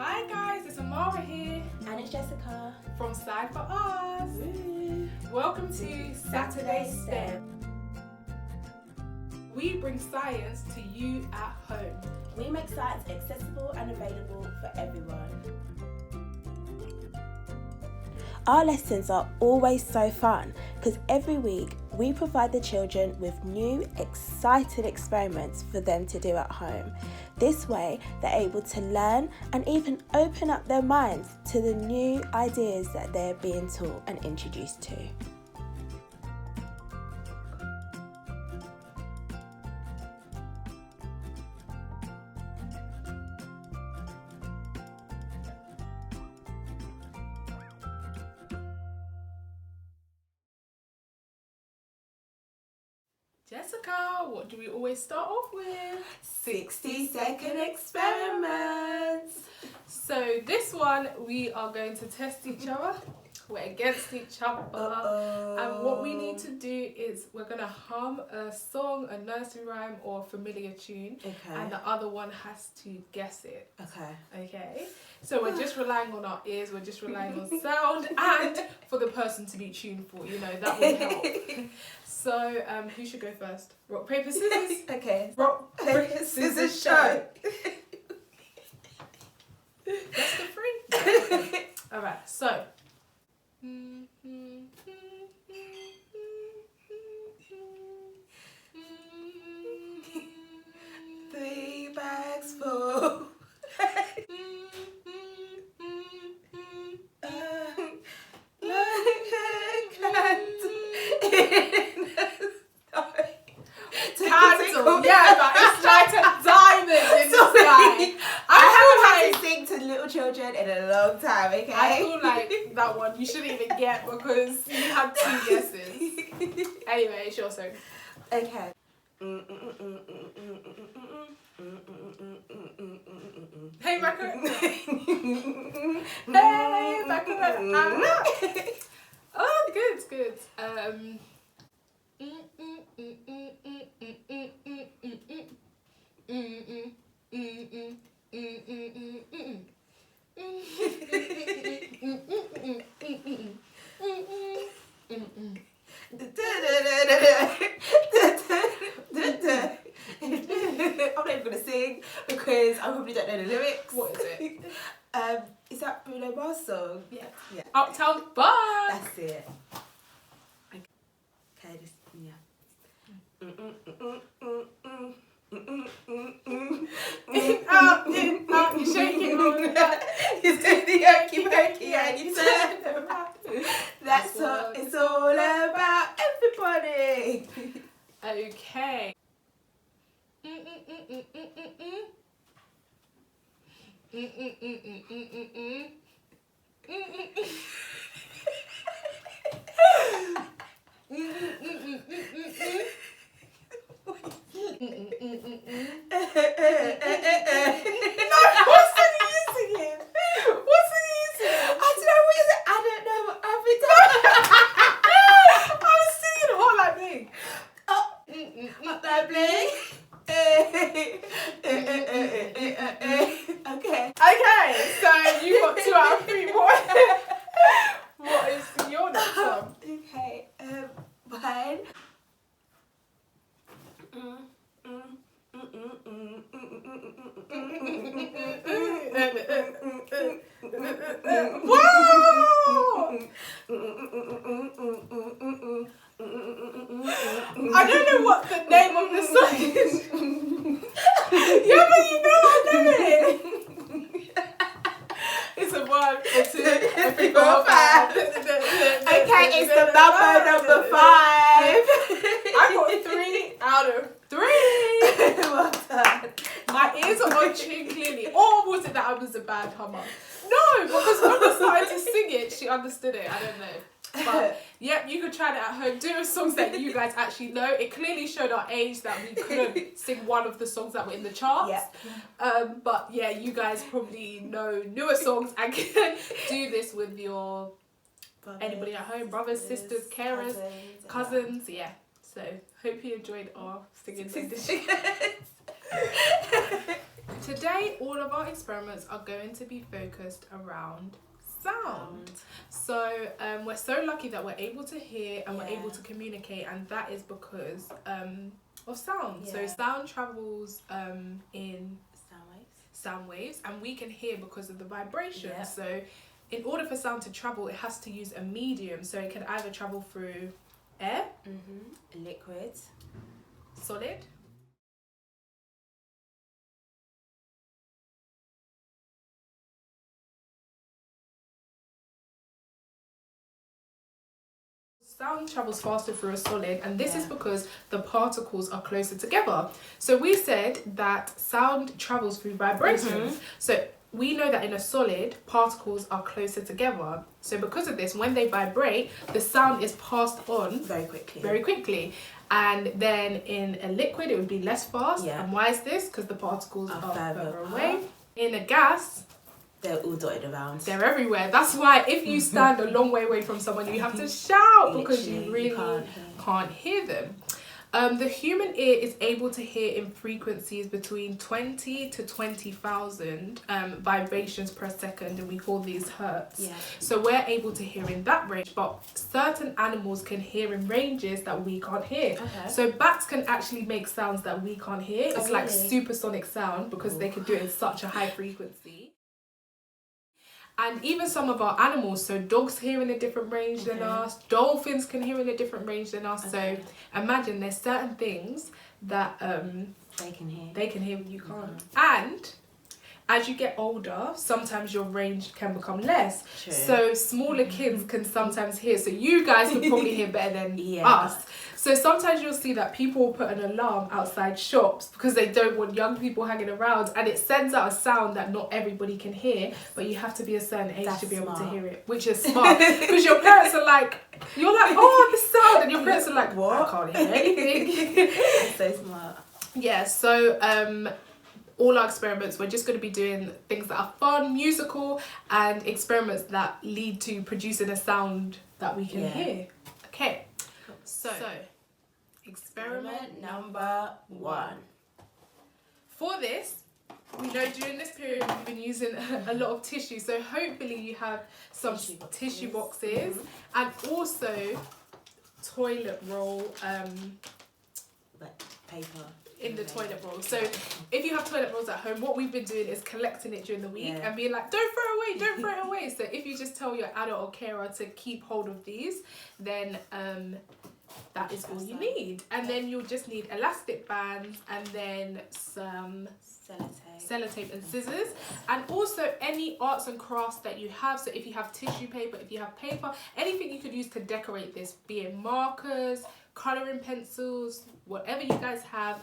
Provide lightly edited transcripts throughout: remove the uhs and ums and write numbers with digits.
Hi guys, it's Amara here. And it's Jessica. From Side for Us. Welcome to Saturday STEM. We bring science to you at home. We make science accessible and available for everyone. Our lessons are always so fun because every week we provide the children with new, exciting experiments for them to do at home. This way, they're able to learn and even open up their minds to the new ideas that they're being taught and introduced to. Jessica, what do we always start off with? 60-second experiments. So this one, we are going to test each other. We're against each other. And what we need to do is we're going to hum a song, a nursery rhyme or a familiar tune. Okay. And the other one has to guess it. Okay. Okay. So we're just relying on our ears, we're just relying on sound and for the person to be tuneful, you know, that will help. So who should go first? Rock, paper, scissors? Okay. Rock, paper, scissors, show. That's the free. Alright, so. 3 bags full. Candle, yeah, but it's like a diamond in the sky. I haven't had to sing to little children in a long time, okay? I feel like that one you shouldn't even get because you had 2 guesses. Anyway, it's your song. Okay. Hey, Becca. Hey, Becca. Oh, good, good. I'm not even gonna sing because I probably don't know the lyrics. What is it? Is that Bruno Mars song? Yeah. Yeah. Uptown Funk. That's it. Okay, this, yeah. In, out, you shake it on that. You do the hokey pokey and you turn around. That's what it's all about, everybody. Okay. Okay, so you got 2 out of 3 more. What is your next one? Okay, mine. Wow! I don't know what the name of the song is. Yeah, but you know I know it. It's a 1, a 2, a 3, 4, 5. Okay, it's the number 5. I got 3 out of 3. Well done. My ears are on tune clearly. Or was it that I was a bad hummer? No, because when I started to sing it, she understood it. I don't know. But yep, you could try it at home. Do songs that you guys actually know. It clearly showed our age that we couldn't sing one of the songs that were in the charts. Yeah. But yeah, you guys probably know newer songs and can do this with your anybody at home, brothers, sisters, carers, cousins. Yeah. So hope you enjoyed our singing edition. today all of our experiments are going to be focused around sound. So we're so lucky that we're able to hear and we're able to communicate, and that is because of sound. So sound travels in sound waves, and we can hear because of the vibration. So in order for sound to travel, it has to use a medium. So it can either travel through air, liquid, solid, sound travels faster through a solid, and this is because the particles are closer together. So we said that sound travels through vibrations. So we know that in a solid, particles are closer together. So because of this, when they vibrate, the sound is passed on very quickly. And then in a liquid, it would be less fast. And why is this? Because the particles are further away. In a gas, they're all dotted around. They're everywhere. That's why if you stand a long way from someone, you have to shout because you really can't hear them. The human ear is able to hear in frequencies between 20 to 20,000 vibrations per second, and we call these hertz. So we're able to hear in that range, but certain animals can hear in ranges that we can't hear. So bats can actually make sounds that we can't hear. It's like supersonic sound because they can do it in such a high frequency. And even some of our animals, so dogs hear in a different range than us, dolphins can hear in a different range than us. So imagine there's certain things that they can hear and you can't. And as you get older, sometimes your range can become less. So smaller kids can sometimes hear. So you guys can probably hear better than us. So sometimes you'll see that people will put an alarm outside shops because they don't want young people hanging around, and it sends out a sound that not everybody can hear, but you have to be a certain age to be able to hear it, which is smart. Because your parents are like, you're like, oh, the sound, and your parents are like, what? I can't hear anything. That's so smart. Yeah, so all our experiments, we're just going to be doing things that are fun, musical, and experiments that lead to producing a sound that we can hear. Okay, so experiment number 1. For this, we know during this period we've been using a lot of tissue, so hopefully you have some tissue boxes and also toilet roll, like paper in the toilet roll. So if you have toilet rolls at home, what we've been doing is collecting it during the week and being like, don't throw it away, don't throw it away. So if you just tell your adult or carer to keep hold of these, then that is all you need. And then you'll just need elastic bands and then some sellotape and scissors, and also any arts and crafts that you have. So if you have tissue paper, if you have paper, anything you could use to decorate this, be it markers, colouring pencils, whatever you guys have,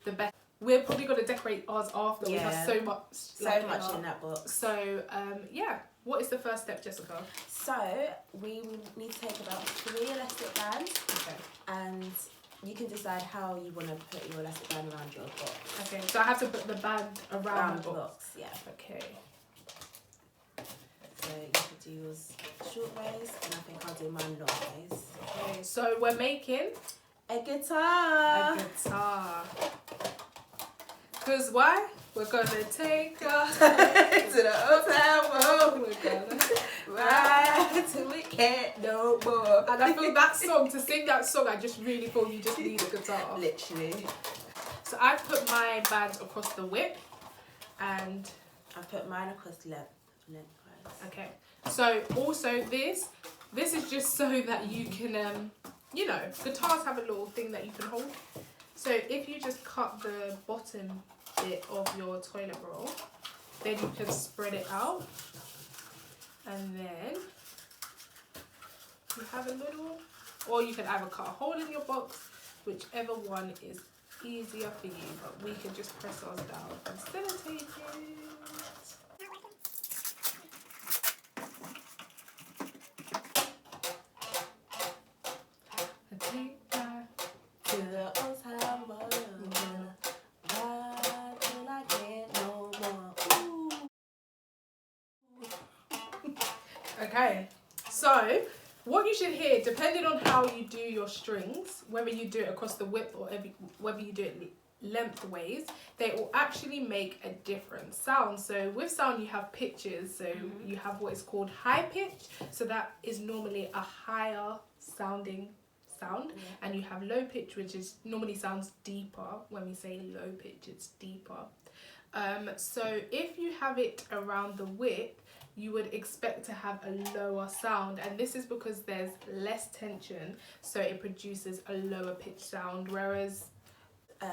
the best. We're probably going to decorate ours after. We have so much in that box. So what is the first step, Jessica? So we will need to take about 3 elastic bands, and you can decide how you want to put your elastic band around your box. Okay, so I have to put the band around the box. Okay. So you could do yours short ways, and I think I'll do mine long ways. Okay, so we're making a guitar. Because why? We're gonna take us to the old town road. We're gonna ride till we can't no more. And I feel that song, to sing that song, I just really feel you just need a guitar. Literally. So I put my bands across the width, and I put mine across lengthwise. Okay. So also this is just so that you can you know, guitars have a little thing that you can hold. So if you just cut the bottom bit of your toilet roll, then you can spread it out, and then you have a little, or you can either cut a hole in your box, whichever one is easier for you, but we can just press ours down and sellotape it. Okay, so what you should hear, depending on how you do your strings, whether you do it across the width or whether you do it lengthways, they will actually make a different sound. So with sound you have pitches, so you have what is called high pitch, so that is normally a higher sounding sound, and you have low pitch, which is normally sounds deeper. When we say low pitch, it's deeper. So if you have it around the width, you would expect to have a lower sound, and this is because there's less tension, so it produces a lower pitch sound. Whereas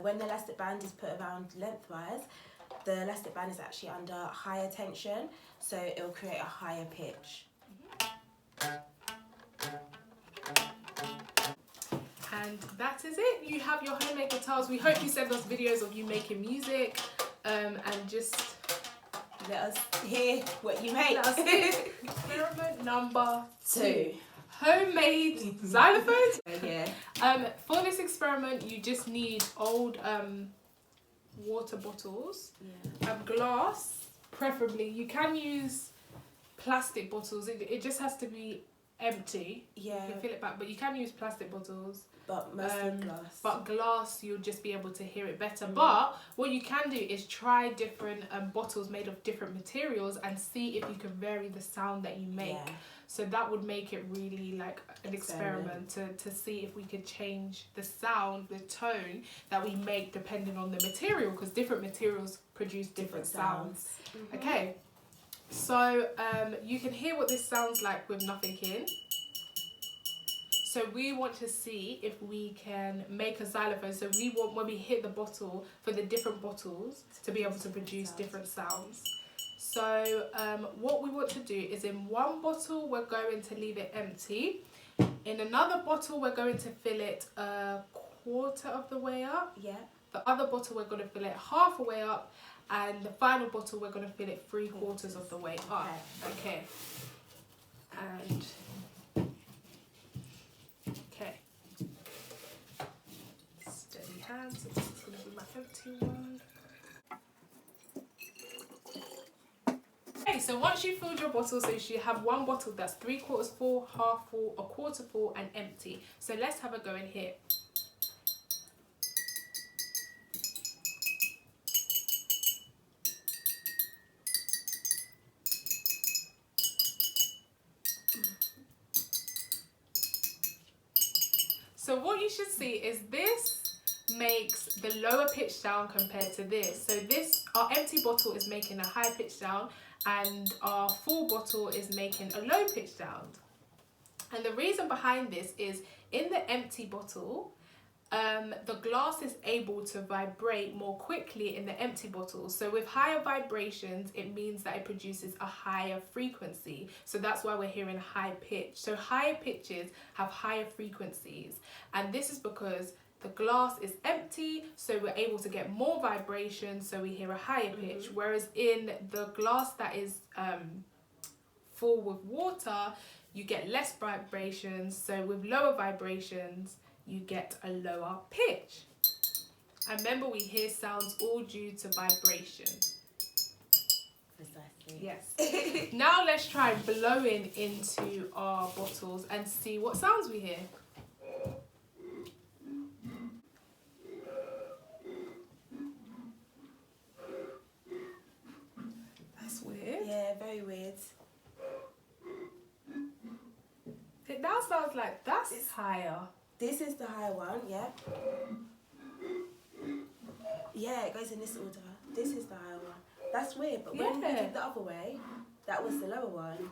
when the elastic band is put around lengthwise, the elastic band is actually under higher tension, so it will create a higher pitch. And that is it. You have your homemade guitars. We hope you send us videos of you making music, and just let us hear what you make. Let us hear. Experiment number 2. Homemade xylophones. Yeah. For this experiment, you just need old water bottles, glass, preferably. You can use plastic bottles. It just has to be empty. Yeah. You can fill it back, but you can use plastic bottles. But mostly glass. But glass, you'll just be able to hear it better. But what you can do is try different bottles made of different materials and see if you can vary the sound that you make. Yeah. So that would make it really like an experiment to see if we could change the sound, the tone that we make depending on the material, because different materials produce different sounds. Okay, so you can hear what this sounds like with nothing in. So we want to see if we can make a xylophone. So we want, when we hit the bottle, for the different bottles to be able to produce different sounds. So what we want to do is, in one bottle we're going to leave it empty. In another bottle we're going to fill it a quarter of the way up. Yeah. The other bottle we're going to fill it half a way up, and the final bottle we're going to fill it 3/4 of the way up. Okay. And okay. Steady hands. So this is going to be my empty one. Okay, so once you've filled your bottle, so you should have one bottle that's 3/4 full, half full, a quarter full, and empty. So let's have a go in here. So what you should see is this makes the lower pitch sound compared to this. So this, our empty bottle is making a high pitch sound, and our full bottle is making a low pitch sound. And the reason behind this is, in the empty bottle, the glass is able to vibrate more quickly in the empty bottle. So with higher vibrations, it means that it produces a higher frequency. So that's why we're hearing high pitch. So higher pitches have higher frequencies. And this is because the glass is empty, so we're able to get more vibration, so we hear a higher pitch. Whereas in the glass that is full with water, you get less vibrations, so with lower vibrations, you get a lower pitch. And remember, we hear sounds all due to vibration. Precisely. Yes. Now let's try blowing into our bottles and see what sounds we hear. That's weird. Yeah, very weird. It now sounds like that's higher. This is the higher one, yeah. Yeah, it goes in this order. This is the higher one. That's weird, but when we did the other way, that was the lower one.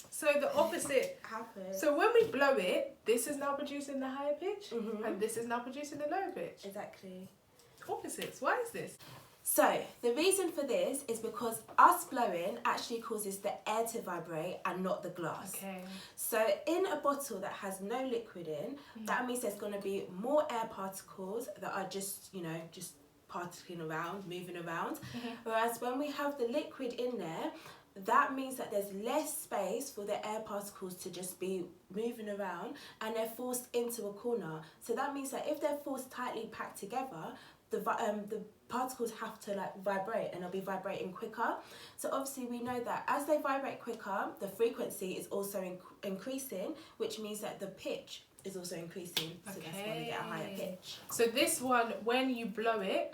So the opposite happened. So when we blow it, this is now producing the higher pitch, and this is now producing the lower pitch. Exactly. Opposites. Why is this? So the reason for this is because us blowing actually causes the air to vibrate and not the glass. Okay. So in a bottle that has no liquid in, that means there's going to be more air particles that are just, you know, just particling around, moving around. Whereas when we have the liquid in there, that means that there's less space for the air particles to just be moving around, and they're forced into a corner. So that means that if they're forced tightly packed together, the particles have to like vibrate, and they'll be vibrating quicker. So obviously we know that as they vibrate quicker, the frequency is also increasing, which means that the pitch is also increasing, so that's why we get a higher pitch. So this one, when you blow it,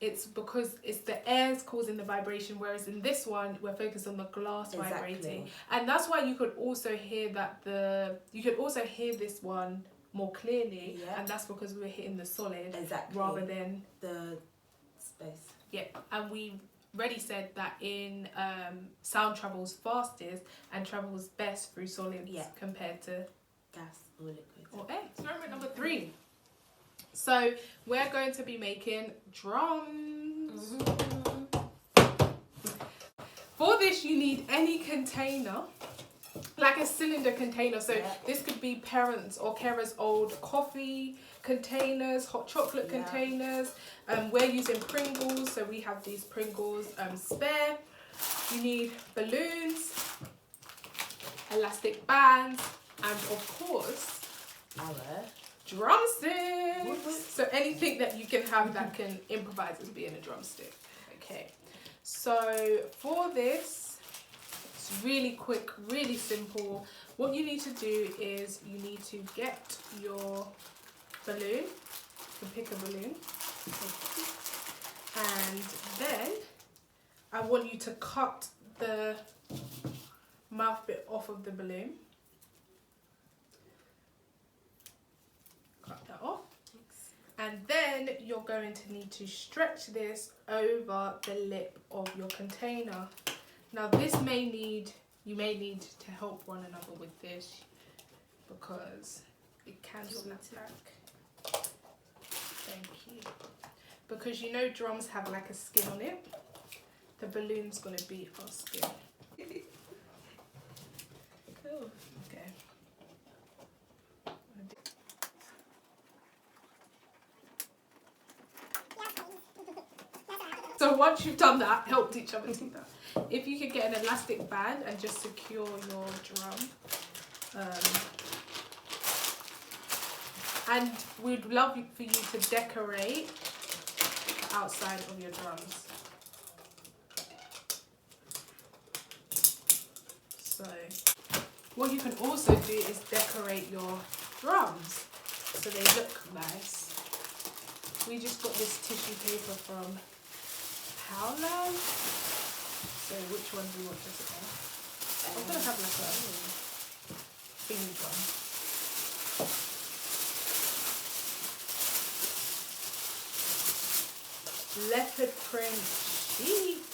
it's because it's the air's causing the vibration, whereas in this one we're focused on the glass vibrating, and that's why you could also hear this one more clearly, and that's because we were hitting the solid rather than the space. Yeah, and we already said that in sound travels fastest and travels best through solids compared to gas or liquid or air. Experiment number 3. So we're going to be making drums. For this you need any container, like a cylinder container. So this could be parents or carers' old coffee containers, hot chocolate containers. We're using Pringles, so we have these Pringles spare. You need balloons, elastic bands, and of course our drumsticks. So anything that you can have that can improvise as being a drumstick. Okay, so for this, it's really quick, really simple. What you need to do is you need to get your balloon. You can pick a balloon, and then I want you to cut the mouth bit off of the balloon. Cut that off. And then you're going to need to stretch this over the lip of your container. Now this you may need to help one another with this because it can snap back. Thank you. Because you know drums have like a skin on it. The balloon's gonna be our skin. Cool. Okay. So once you've done that, helped each other do that. If you could get an elastic band and just secure your drum. And we'd love for you to decorate the outside of your drums. So what you can also do is decorate your drums so they look nice. We just got this tissue paper from Powerland. So which one do you want to put on? I'm gonna have like a themed one. Leopard print sheep.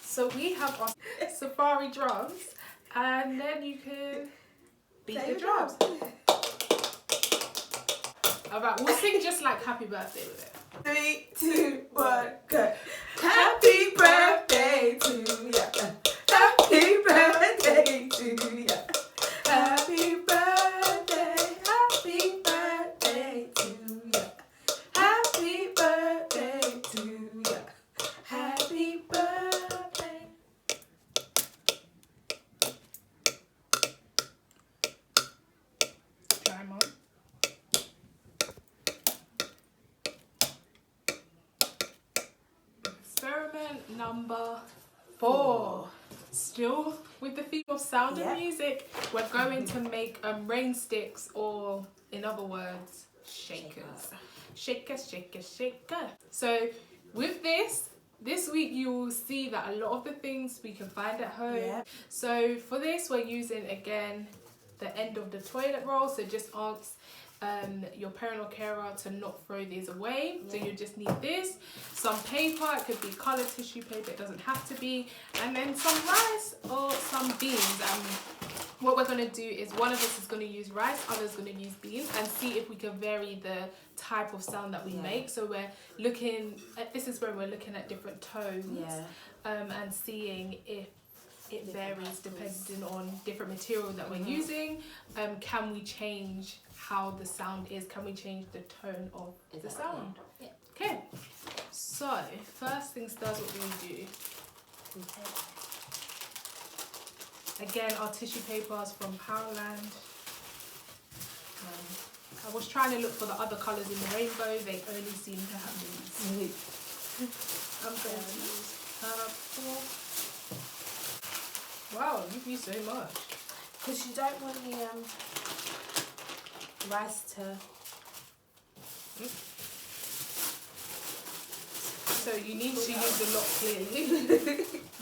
So we have our safari drums, and then you can beat the drums. Alright, we'll sing just like happy birthday with it. 3, 2, 1, go. Happy birthday to ya. Happy birthday to ya. Happy birthday, happy birthday to ya. Happy birthday to ya. Happy birthday. Try mom. Experiment number 4. Still with the theme of sound and music, we're going to make rain sticks, or in other words, shakers. Shaker, shaker, shaker. So with this week you will see that a lot of the things we can find at home. So for this we're using again the end of the toilet roll, so just ask your parent or carer to not throw these away. So you just need this, some paper, it could be coloured tissue paper, it doesn't have to be, and then some rice or some beans. What we're going to do is one of us is going to use rice, others going to use beans, and see if we can vary the type of sound that we make. So we're looking at, this is where we're looking at different tones and seeing if it varies depending on different material that we're using. Can we change how the sound is? Can we change the tone of the sound? Okay, so first things first, what do we do? Again, our tissue paper is from Powerland. I was trying to look for the other colours in the rainbow. They only seem to have these. I'm going to use purple. Wow, you've used so much. Because you don't want the rice to... So you need to use a lot clearly.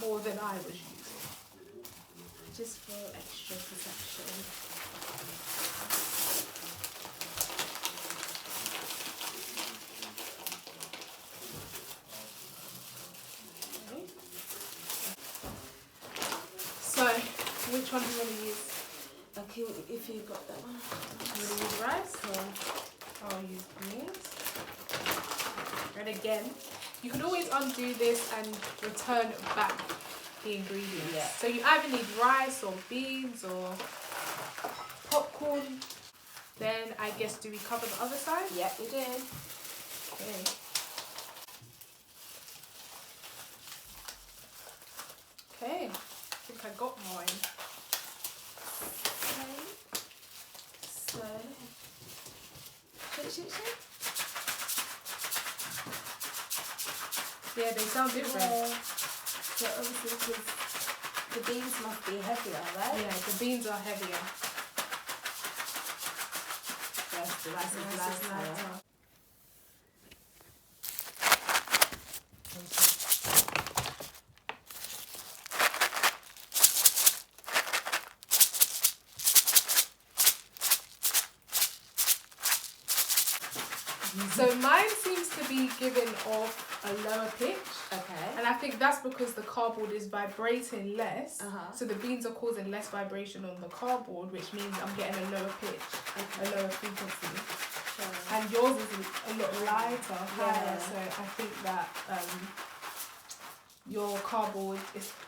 More than I was using. Just for extra perception. So, which one do you want to use? Okay, if you got that one. You want to use rice or I'll use beans? And again, you can always undo this and return back the ingredients. Yeah. So you either need rice or beans or popcorn. Then I guess, do we cover the other side? Yeah, we did. Okay. Okay, I think I got mine. Okay. So, shake. Yeah, they sound different. Yeah. So obviously because the beans must be heavier, right? Yeah, the beans are heavier. Yes, the rice is lighter. So mine seems to be giving off a lower pitch. Okay. And I think that's because the cardboard is vibrating less. Uh-huh. So the beans are causing less vibration on the cardboard, which means I'm getting a lower pitch, a lower frequency. Sure. And yours is a lot lighter, higher. Yeah. So I think that your cardboard,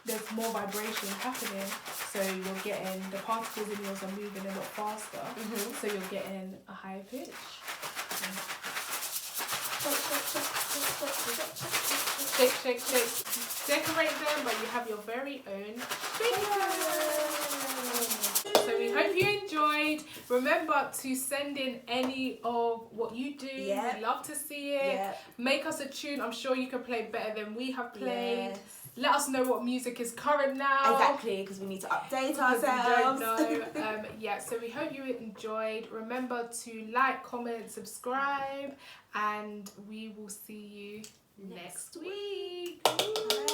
there's more vibration happening. So you're getting, the particles in yours are moving a lot faster. Mm-hmm. So you're getting a higher pitch. Shake. Decorate them, but you have your very own shaker. So we hope you enjoyed. Remember to send in any of what you do. Yeah. We'd love to see it. Yeah. Make us a tune. I'm sure you can play better than we have played. Yes. Let us know what music is current now. Exactly, because we need to update Because ourselves. we don't know. Yeah, so we hope you enjoyed. Remember to like, comment, subscribe, and we will see you next week. Bye.